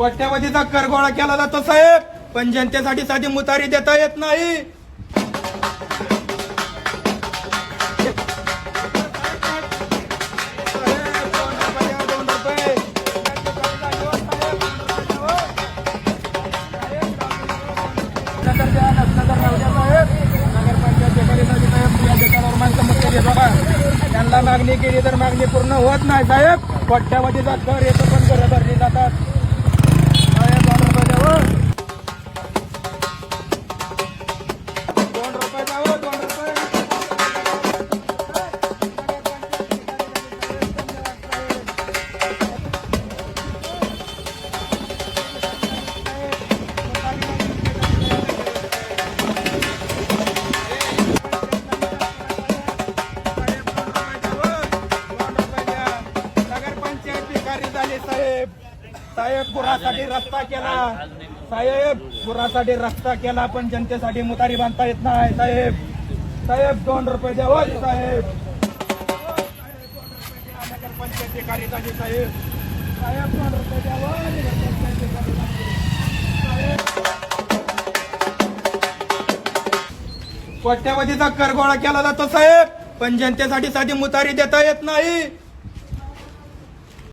कोट्यावधीचा कर गोळा केला जातो साहेब, पण जनतेसाठी साधी मुतारी देता येत नाही। त्यांना मागणी केली तर मागणी पूर्ण होत नाही साहेब। कोट्यावधीचा कर येतो पण घरं भरली जातात साहेब। 2 रुपये द्यावं, 2 रुपये। साहेब पुरासाठी रस्ता केला, साहेब पुरासाठी रस्ता केला, पण जनतेसाठी मुतारी बांधता येत नाही साहेब। साहेब 2 रुपये द्यावं साहेब। नगरपंचायती कार्यकारी साहेब, साहेब 2 रुपये द्यावं। कोट्यावधीचा कर गोळा केला जातो साहेब, पण जनतेसाठी साधी मुतारी देता येत नाही।